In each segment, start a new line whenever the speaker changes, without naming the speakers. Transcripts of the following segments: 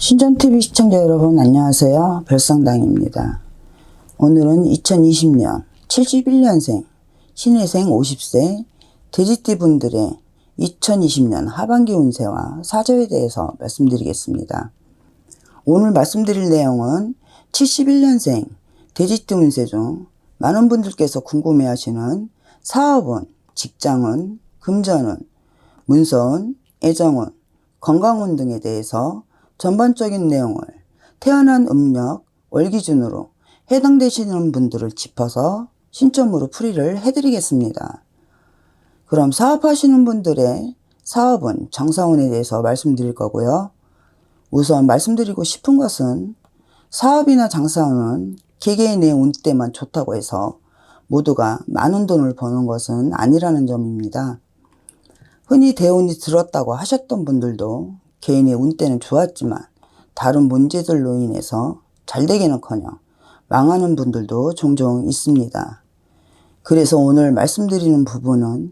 신전TV 시청자 여러분 안녕하세요. 별상당입니다. 오늘은 2020년 71년생 신해생 50세 돼지띠 분들의 2020년 하반기 운세와 사저에 대해서 말씀드리겠습니다. 오늘 말씀드릴 내용은 71년생 돼지띠 운세 중 많은 분들께서 궁금해하시는 사업운, 직장운, 금전운, 문서운, 애정운, 건강운 등에 대해서 전반적인 내용을 태어난 음력, 월 기준으로 해당되시는 분들을 짚어서 신점으로 풀이를 해드리겠습니다. 그럼 사업하시는 분들의 사업운, 장사운에 대해서 말씀드릴 거고요. 우선 말씀드리고 싶은 것은 사업이나 장사운은 개개인의 운때만 좋다고 해서 모두가 많은 돈을 버는 것은 아니라는 점입니다. 흔히 대운이 들었다고 하셨던 분들도 개인의 운때는 좋았지만 다른 문제들로 인해서 잘되기는커녕 망하는 분들도 종종 있습니다. 그래서 오늘 말씀드리는 부분은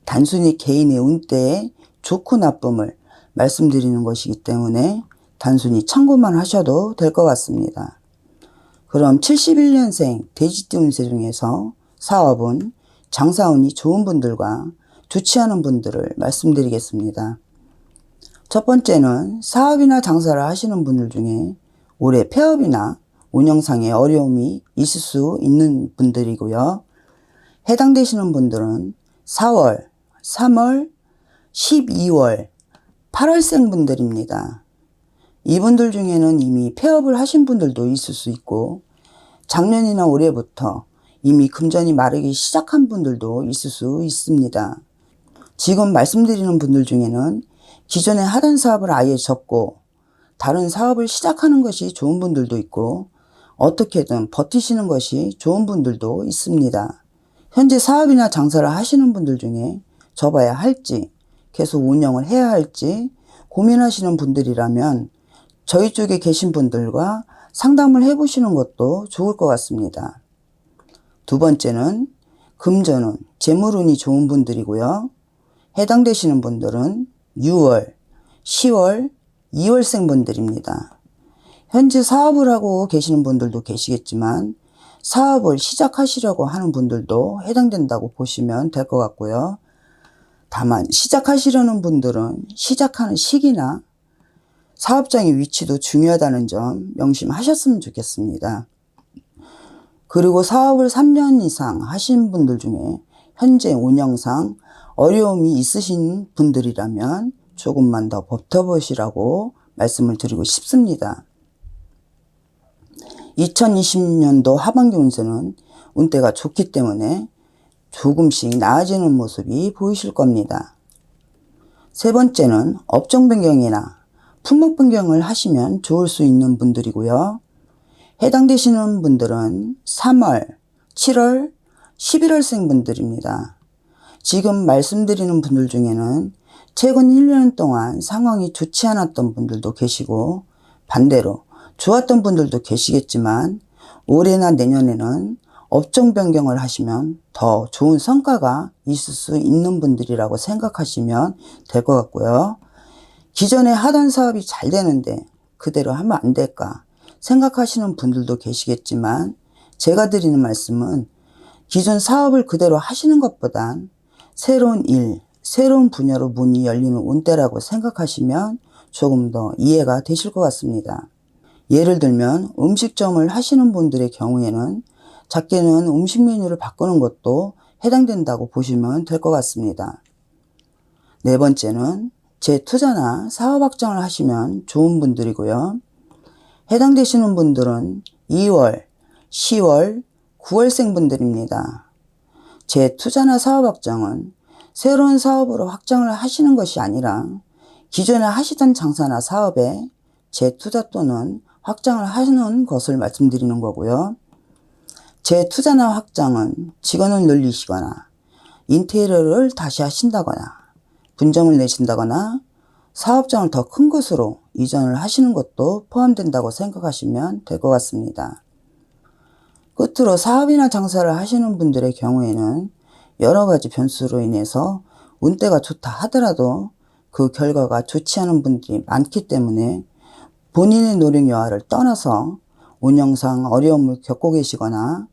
단순히 개인의 운때의 좋고 나쁨을 말씀드리는 것이기 때문에 단순히 참고만 하셔도 될 것 같습니다. 그럼 71년생 돼지띠 운세 중에서 사업운, 장사운이 좋은 분들과 좋지 않은 분들을 말씀드리겠습니다. 첫 번째는 사업이나 장사를 하시는 분들 중에 올해 폐업이나 운영상의 어려움이 있을 수 있는 분들이고요. 해당되시는 분들은 4월, 3월, 12월, 8월생 분들입니다. 이분들 중에는 이미 폐업을 하신 분들도 있을 수 있고 작년이나 올해부터 이미 금전이 마르기 시작한 분들도 있을 수 있습니다. 지금 말씀드리는 분들 중에는 기존에 하던 사업을 아예 접고 다른 사업을 시작하는 것이 좋은 분들도 있고 어떻게든 버티시는 것이 좋은 분들도 있습니다. 현재 사업이나 장사를 하시는 분들 중에 접어야 할지 계속 운영을 해야 할지 고민하시는 분들이라면 저희 쪽에 계신 분들과 상담을 해보시는 것도 좋을 것 같습니다. 두 번째는 금전운, 재물운이 좋은 분들이고요. 해당되시는 분들은 6월, 10월, 2월생 분들입니다. 현재 사업을 하고 계시는 분들도 계시겠지만 사업을 시작하시려고 하는 분들도 해당된다고 보시면 될 것 같고요. 다만 시작하시려는 분들은 시작하는 시기나 사업장의 위치도 중요하다는 점 명심하셨으면 좋겠습니다. 그리고 사업을 3년 이상 하신 분들 중에 현재 운영상 어려움이 있으신 분들이라면 조금만 더 버텨보시라고 말씀을 드리고 싶습니다. 2020년도 하반기 운세는 운때가 좋기 때문에 조금씩 나아지는 모습이 보이실 겁니다. 세 번째는 업종 변경이나 품목 변경을 하시면 좋을 수 있는 분들이고요. 해당되시는 분들은 3월, 7월, 11월생 분들입니다. 지금 말씀드리는 분들 중에는 최근 1년 동안 상황이 좋지 않았던 분들도 계시고 반대로 좋았던 분들도 계시겠지만 올해나 내년에는 업종 변경을 하시면 더 좋은 성과가 있을 수 있는 분들이라고 생각하시면 될 것 같고요. 기존에 하던 사업이 잘 되는데 그대로 하면 안 될까 생각하시는 분들도 계시겠지만 제가 드리는 말씀은 기존 사업을 그대로 하시는 것보단 새로운 일, 새로운 분야로 문이 열리는 운때라고 생각하시면 조금 더 이해가 되실 것 같습니다. 예를 들면 음식점을 하시는 분들의 경우에는 작게는 음식 메뉴를 바꾸는 것도 해당된다고 보시면 될 것 같습니다. 네 번째는 재투자나 사업 확장을 하시면 좋은 분들이고요. 해당되시는 분들은 2월, 10월, 9월생 분들입니다. 재투자나 사업 확장은 새로운 사업으로 확장을 하시는 것이 아니라 기존에 하시던 장사나 사업에 재투자 또는 확장을 하시는 것을 말씀드리는 거고요. 재투자나 확장은 직원을 늘리시거나 인테리어를 다시 하신다거나 분점을 내신다거나 사업장을 더 큰 곳으로 이전을 하시는 것도 포함된다고 생각하시면 될 것 같습니다. 끝으로 사업이나 장사를 하시는 분들의 경우에는 여러 가지 변수로 인해서 운때가 좋다 하더라도 그 결과가 좋지 않은 분들이 많기 때문에 본인의 노력 여하를 떠나서 운영상 어려움을 겪고 계시거나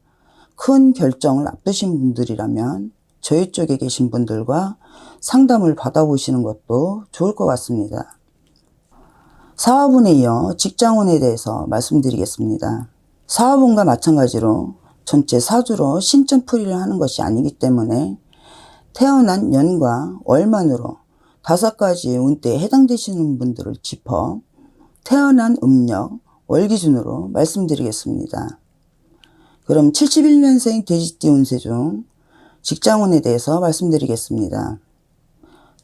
큰 결정을 앞두신 분들이라면 저희 쪽에 계신 분들과 상담을 받아보시는 것도 좋을 것 같습니다. 사업운에 이어 직장운에 대해서 말씀드리겠습니다. 사업운과 마찬가지로 전체 사주로 신점풀이를 하는 것이 아니기 때문에 태어난 년과 월만으로 5가지 운대에 해당되시는 분들을 짚어 태어난 음력, 월 기준으로 말씀드리겠습니다. 그럼 71년생 돼지띠 운세 중 직장운에 대해서 말씀드리겠습니다.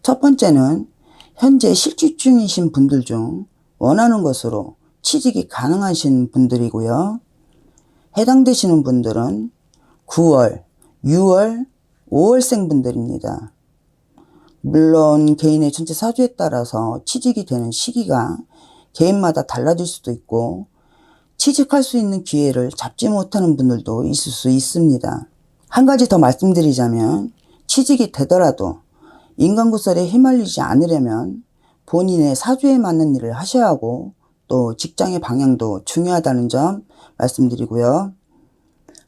첫 번째는 현재 실직 중이신 분들 중 원하는 것으로 취직이 가능하신 분들이고요. 해당되시는 분들은 9월, 6월, 5월생 분들입니다. 물론 개인의 전체 사주에 따라서 취직이 되는 시기가 개인마다 달라질 수도 있고 취직할 수 있는 기회를 잡지 못하는 분들도 있을 수 있습니다. 한 가지 더 말씀드리자면 취직이 되더라도 인간구설에 휘말리지 않으려면 본인의 사주에 맞는 일을 하셔야 하고 또 직장의 방향도 중요하다는 점 말씀드리고요.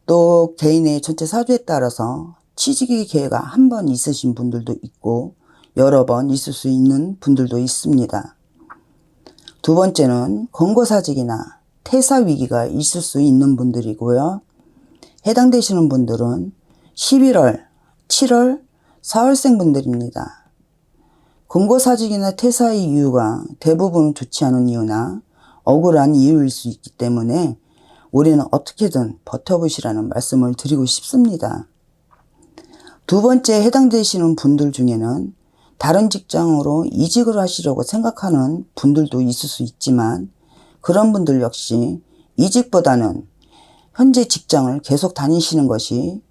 또 개인의 전체 사주에 따라서 취직의 기회가 한 번 있으신 분들도 있고 여러 번 있을 수 있는 분들도 있습니다. 두 번째는 권고사직이나 퇴사 위기가 있을 수 있는 분들이고요. 해당되시는 분들은 11월, 7월, 4월생 분들입니다. 권고사직이나 퇴사의 이유가 대부분 좋지 않은 이유나 억울한 이유일 수 있기 때문에 올해는 어떻게든 버텨보시라는 말씀을 드리고 싶습니다. 두 번째 해당되시는 분들 중에는 다른 직장으로 이직을 하시려고 생각하는 분들도 있을 수 있지만 그런 분들 역시 이직보다는 현재 직장을 계속 다니시는 것이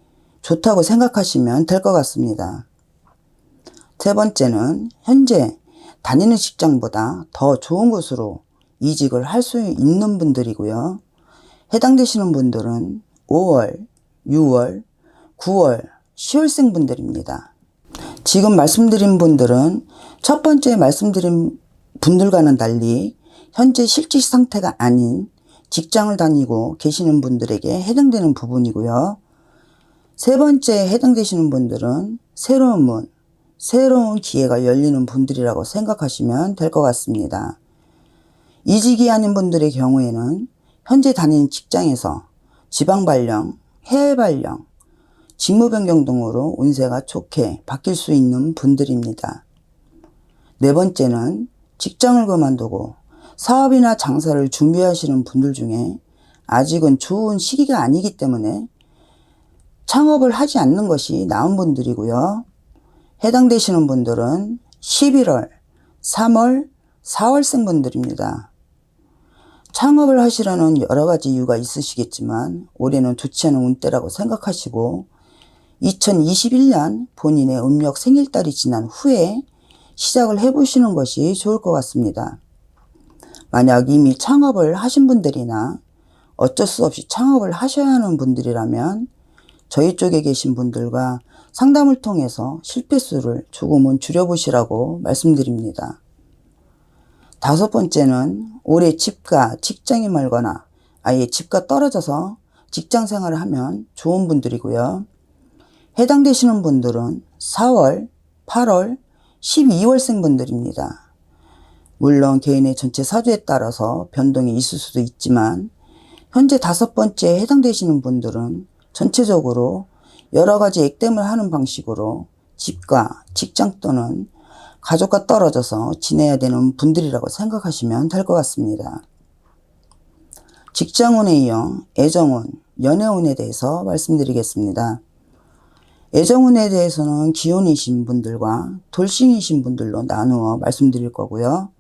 좋다고 생각하시면 될 것 같습니다. 세 번째는 현재 다니는 직장보다 더 좋은 곳으로 이직을 할 수 있는 분들이고요. 해당되시는 분들은 5월, 6월, 9월, 10월생 분들입니다. 지금 말씀드린 분들은 첫 번째 말씀드린 분들과는 달리 현재 실직 상태가 아닌 직장을 다니고 계시는 분들에게 해당되는 부분이고요. 세 번째 해당되시는 분들은 새로운 문, 새로운 기회가 열리는 분들이라고 생각하시면 될 것 같습니다. 이직이 아닌 분들의 경우에는 현재 다니는 직장에서 지방 발령, 해외 발령, 직무 변경 등으로 운세가 좋게 바뀔 수 있는 분들입니다. 네 번째는 직장을 그만두고 사업이나 장사를 준비하시는 분들 중에 아직은 좋은 시기가 아니기 때문에 창업을 하지 않는 것이 나은 분들이고요. 해당되시는 분들은 11월, 3월, 4월생 분들입니다. 창업을 하시려는 여러 가지 이유가 있으시겠지만 올해는 좋지 않은 운대라고 생각하시고 2021년 본인의 음력 생일달이 지난 후에 시작을 해보시는 것이 좋을 것 같습니다. 만약 이미 창업을 하신 분들이나 어쩔 수 없이 창업을 하셔야 하는 분들이라면 저희 쪽에 계신 분들과 상담을 통해서 실패수를 조금은 줄여보시라고 말씀드립니다. 다섯 번째는 올해 집과 직장이 멀거나 아예 집과 떨어져서 직장 생활을 하면 좋은 분들이고요. 해당되시는 분들은 4월, 8월, 12월생 분들입니다. 물론 개인의 전체 사주에 따라서 변동이 있을 수도 있지만 현재 다섯 번째에 해당되시는 분들은 전체적으로 여러 가지 액땜을 하는 방식으로 집과 직장 또는 가족과 떨어져서 지내야 되는 분들이라고 생각하시면 될 것 같습니다. 직장운에 이어 애정운, 연애운에 대해서 말씀드리겠습니다. 애정운에 대해서는 기혼이신 분들과 돌싱이신 분들로 나누어 말씀드릴 거고요.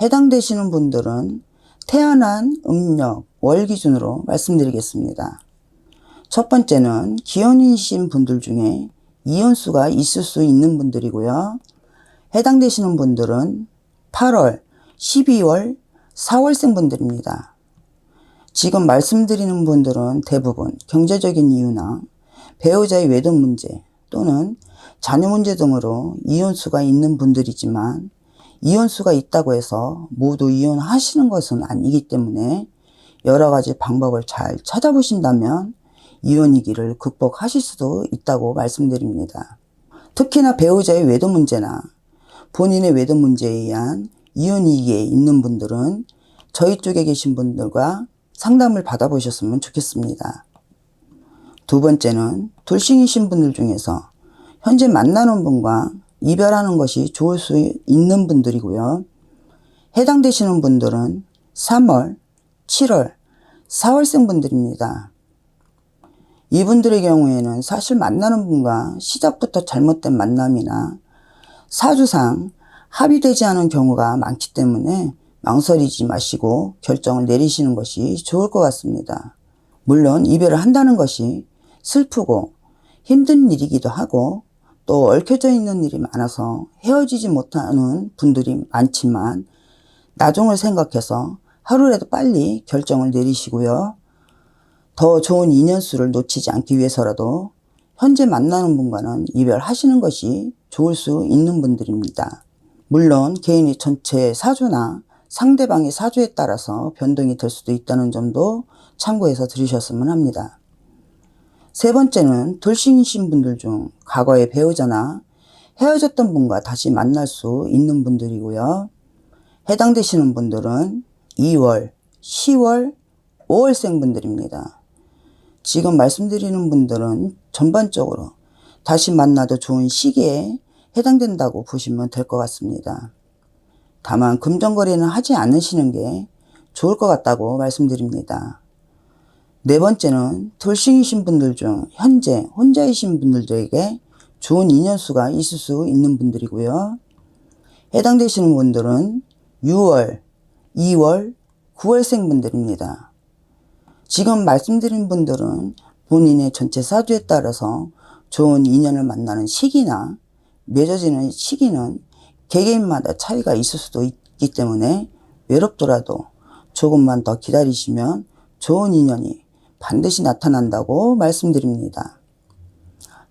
해당되시는 분들은 태어난 음력, 월 기준으로 말씀드리겠습니다. 첫 번째는 기혼이신 분들 중에 이혼수가 있을 수 있는 분들이고요. 해당되시는 분들은 8월, 12월, 4월생 분들입니다. 지금 말씀드리는 분들은 대부분 경제적인 이유나 배우자의 외도 문제 또는 자녀 문제 등으로 이혼수가 있는 분들이지만 이혼수가 있다고 해서 모두 이혼하시는 것은 아니기 때문에 여러 가지 방법을 잘 찾아보신다면 이혼 위기를 극복하실 수도 있다고 말씀드립니다. 특히나 배우자의 외도 문제나 본인의 외도 문제에 의한 이혼 위기에 있는 분들은 저희 쪽에 계신 분들과 상담을 받아보셨으면 좋겠습니다. 두 번째는 돌싱이신 분들 중에서 현재 만나는 분과 이별하는 것이 좋을 수 있는 분들이고요. 해당되시는 분들은 3월, 7월, 4월생 분들입니다. 이분들의 경우에는 사실 만나는 분과 시작부터 잘못된 만남이나 사주상 합의되지 않은 경우가 많기 때문에 망설이지 마시고 결정을 내리시는 것이 좋을 것 같습니다. 물론 이별을 한다는 것이 슬프고 힘든 일이기도 하고 또 얽혀져 있는 일이 많아서 헤어지지 못하는 분들이 많지만 나중을 생각해서 하루라도 빨리 결정을 내리시고요. 더 좋은 인연수를 놓치지 않기 위해서라도 현재 만나는 분과는 이별하시는 것이 좋을 수 있는 분들입니다. 물론 개인의 전체 사주나 상대방의 사주에 따라서 변동이 될 수도 있다는 점도 참고해서 들으셨으면 합니다. 세 번째는 돌싱이신 분들 중 과거의 배우자나 헤어졌던 분과 다시 만날 수 있는 분들이고요. 해당되시는 분들은 2월, 10월, 5월생 분들입니다. 지금 말씀드리는 분들은 전반적으로 다시 만나도 좋은 시기에 해당된다고 보시면 될 것 같습니다. 다만 금전거래는 하지 않으시는 게 좋을 것 같다고 말씀드립니다. 네 번째는 돌싱이신 분들 중 현재 혼자이신 분들에게 좋은 인연수가 있을 수 있는 분들이고요. 해당되시는 분들은 6월, 2월, 9월생 분들입니다. 지금 말씀드린 분들은 본인의 전체 사주에 따라서 좋은 인연을 만나는 시기나 맺어지는 시기는 개개인마다 차이가 있을 수도 있기 때문에 외롭더라도 조금만 더 기다리시면 좋은 인연이 반드시 나타난다고 말씀드립니다.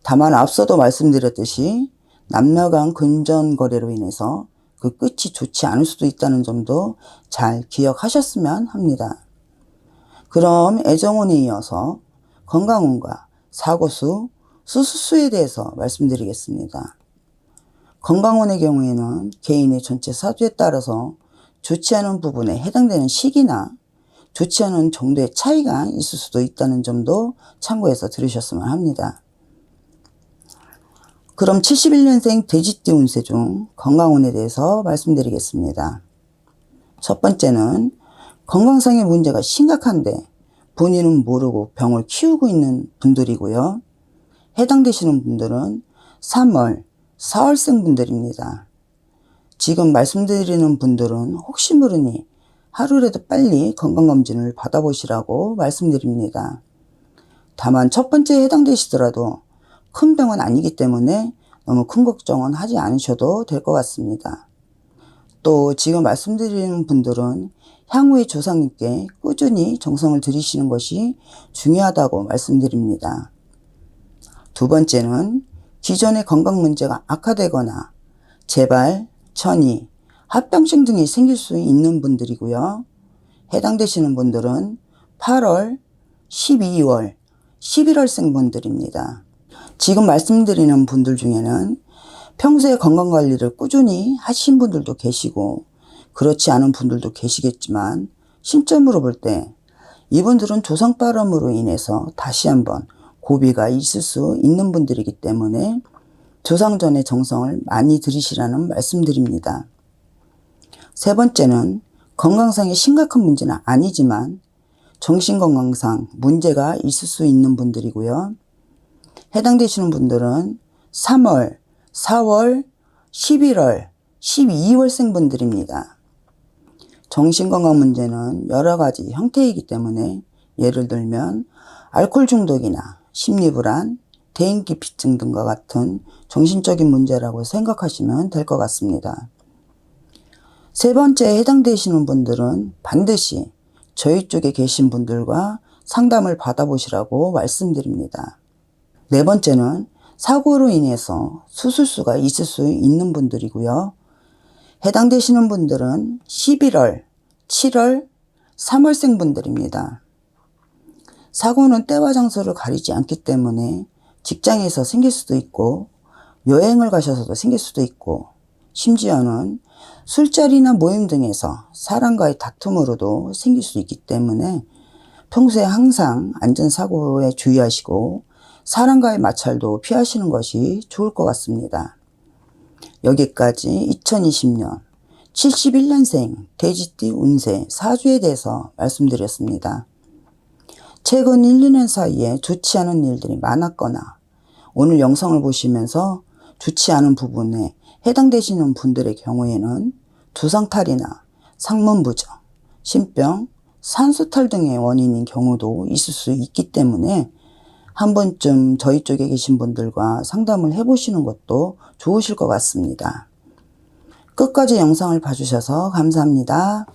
다만 앞서도 말씀드렸듯이 남녀 간 금전 거래로 인해서 그 끝이 좋지 않을 수도 있다는 점도 잘 기억하셨으면 합니다. 그럼 애정운에 이어서 건강운과 사고수, 수수수에 대해서 말씀드리겠습니다. 건강운의 경우에는 개인의 전체 사주에 따라서 좋지 않은 부분에 해당되는 시기나 좋지 않은 정도의 차이가 있을 수도 있다는 점도 참고해서 들으셨으면 합니다. 그럼 71년생 돼지띠 운세 중 건강운에 대해서 말씀드리겠습니다. 첫 번째는 건강상의 문제가 심각한데 본인은 모르고 병을 키우고 있는 분들이고요. 해당되시는 분들은 3월, 4월생 분들입니다. 지금 말씀드리는 분들은 혹시 모르니 하루라도 빨리 건강검진을 받아보시라고 말씀드립니다. 다만 첫 번째에 해당되시더라도 큰 병은 아니기 때문에 너무 큰 걱정은 하지 않으셔도 될 것 같습니다. 또 지금 말씀드리는 분들은 향후의 조상님께 꾸준히 정성을 들이시는 것이 중요하다고 말씀드립니다. 두 번째는 기존의 건강 문제가 악화되거나 재발, 천이, 합병증 등이 생길 수 있는 분들이고요. 해당되시는 분들은 8월, 12월, 11월생 분들입니다. 지금 말씀드리는 분들 중에는 평소에 건강관리를 꾸준히 하신 분들도 계시고 그렇지 않은 분들도 계시겠지만 심점으로 볼 때 이분들은 조상바람으로 인해서 다시 한번 고비가 있을 수 있는 분들이기 때문에 조상전의 정성을 많이 들이시라는 말씀드립니다. 세 번째는 건강상의 심각한 문제는 아니지만 정신건강상 문제가 있을 수 있는 분들이고요. 해당되시는 분들은 3월, 4월, 11월, 12월생 분들입니다. 정신건강 문제는 여러 가지 형태이기 때문에 예를 들면 알코올 중독이나 심리불안, 대인기피증 등과 같은 정신적인 문제라고 생각하시면 될 것 같습니다. 세 번째에 해당되시는 분들은 반드시 저희 쪽에 계신 분들과 상담을 받아보시라고 말씀드립니다. 네 번째는 사고로 인해서 수술수가 있을 수 있는 분들이고요. 해당되시는 분들은 11월, 7월, 3월생 분들입니다. 사고는 때와 장소를 가리지 않기 때문에 직장에서 생길 수도 있고 여행을 가셔서도 생길 수도 있고 심지어는 술자리나 모임 등에서 사람과의 다툼으로도 생길 수 있기 때문에 평소에 항상 안전사고에 주의하시고 사람과의 마찰도 피하시는 것이 좋을 것 같습니다. 여기까지 2020년 71년생 돼지띠 운세 4주에 대해서 말씀드렸습니다. 최근 1, 2년 사이에 좋지 않은 일들이 많았거나 오늘 영상을 보시면서 좋지 않은 부분에 해당되시는 분들의 경우에는 두상탈이나 상문부정, 신병, 산수탈 등의 원인인 경우도 있을 수 있기 때문에 한 번쯤 저희 쪽에 계신 분들과 상담을 해보시는 것도 좋으실 것 같습니다. 끝까지 영상을 봐주셔서 감사합니다.